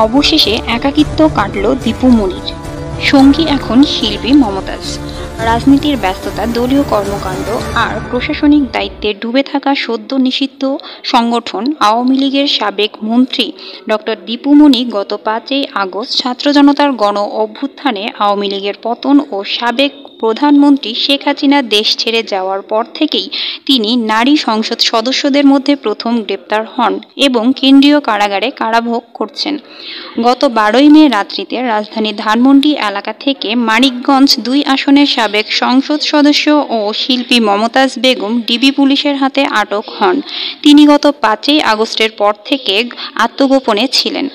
অবশেষে একাকিত্ব কাটল দীপু মনির। সঙ্গী এখন শিল্পী মমতাজ। রাজনীতির ব্যস্ততা, দলীয় কর্মকাণ্ড আর প্রশাসনিক দায়িত্বে ডুবে থাকা সদ্য নিষিদ্ধ সংগঠন আওয়ামী লীগের সাবেক মন্ত্রী ডক্টর দীপু মনি গত 5ই আগস্ট ছাত্র জনতার গণ অভ্যুত্থানে আওয়ামী লীগের পতন ও সাবেক প্রধানমন্ত্রী শেখ হাসিনা দেশ ছেড়ে যাওয়ার পর থেকেই তিনি নারী সংসদ সদস্যদের মধ্যে প্রথম গ্রেপ্তার হন এবং কেন্দ্রীয় কারাগারে কারাভোগ করছেন। গত 12ই মে রাত্রিতে রাজধানী ধানমন্ডি এলাকা থেকে মানিকগঞ্জ 2 আসনের সাবেক সংসদ সদস্য ও শিল্পী মমতাজ বেগম ডিবি পুলিশের হাতে আটক হন। তিনি গত 5ই আগস্টের পর থেকে আত্মগোপনে ছিলেন।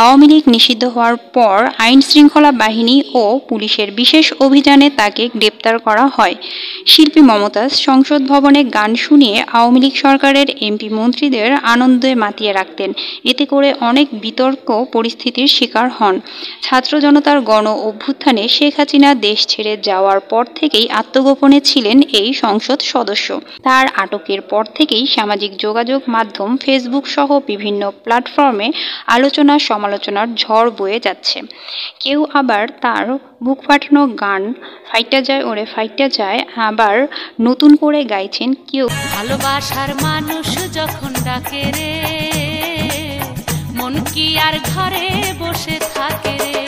আওয়ামী লীগ নিষিদ্ধ হওয়ার পর আইন শৃঙ্খলা বাহিনী ও পুলিশের বিশেষ অভিযানে তাকে গ্রেপ্তার করা হয়। শিল্পী মমতাজ সংসদ ভবনে গান শুনিয়ে আওয়ামী লীগ সরকারের এমপি মন্ত্রীদের আনন্দে মাতিয়ে রাখতেন। এতে করে অনেক বিতর্ক পরিস্থিতির শিকার হন। ছাত্র জনতার গণ অভ্যুত্থানে শেখ হাসিনা দেশ ছেড়ে যাওয়ার পর থেকেই আত্মগোপনে ছিলেন এই সংসদ সদস্য। তার আটকের পর থেকেই সামাজিক যোগাযোগ মাধ্যম ফেসবুক সহ বিভিন্ন প্ল্যাটফর্মে আলোচনা সমালোচনার ঝড় বয়ে যাচ্ছে। কেউ আবার তার বুক ফাটানো গান ফাইটা যায় ওরে ফাইটা যায় আবার নতুন করে গাইছেন। কেউ ভালোবাসার মানুষ যখন ডাকে রে, মন কি আর ঘরে বসে থাকে রে,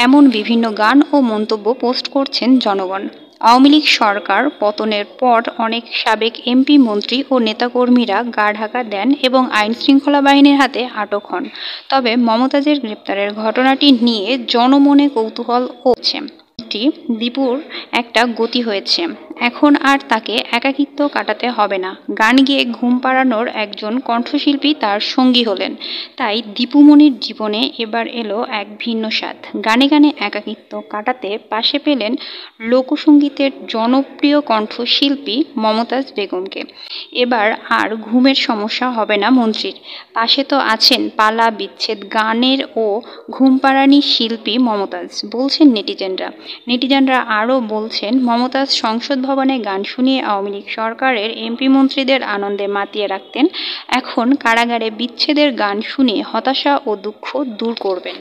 এমন বিভিন্ন গান ও মন্তব্য পোস্ট করছেন জনগণ। আওয়ামী লীগ সরকার পতনের পর অনেক সাবেক এমপি মন্ত্রী ও নেতাকর্মীরা গা ঢাকা দেন এবং আইন শৃঙ্খলা বাহিনীর হাতে আটক হন। তবে মমতাজের গ্রেপ্তারের ঘটনাটি নিয়ে জনমনে কৌতূহল হচ্ছে। দীপুর একটা গতি হয়েছে, এখন আর তাকে একাকিত্ব কাটাতে হবে না। গান গেয়ে ঘুম পাড়ানোর একজন কণ্ঠশিল্পী তার সঙ্গী হলেন। তাই দীপু মনির জীবনে এবার এলো এক ভিন্ন স্বাদ। গানে গানে একাকিত্ব কাটাতে পাশে পেলেন লোকসঙ্গীতের জনপ্রিয় কণ্ঠশিল্পী মমতাজ বেগমকে। এবার আর ঘুমের সমস্যা হবে না মন্ত্রীর। পাশে তো আছেন পালা বিচ্ছেদ গানের ও ঘুমপাড়ানি শিল্পী মমতাজ, বলছেন নেটিজেনরা আরও বলছেন, মমতাজ সংসদ ভবনে গান শুনিয়ে আওয়ামী লীগ সরকারের এমপি মন্ত্রীদের আনন্দে মাতিয়ে রাখতেন। এখন কারাগারে বিচ্ছেদের গান শুনিয়ে হতাশা ও দুঃখ দূর করবেন।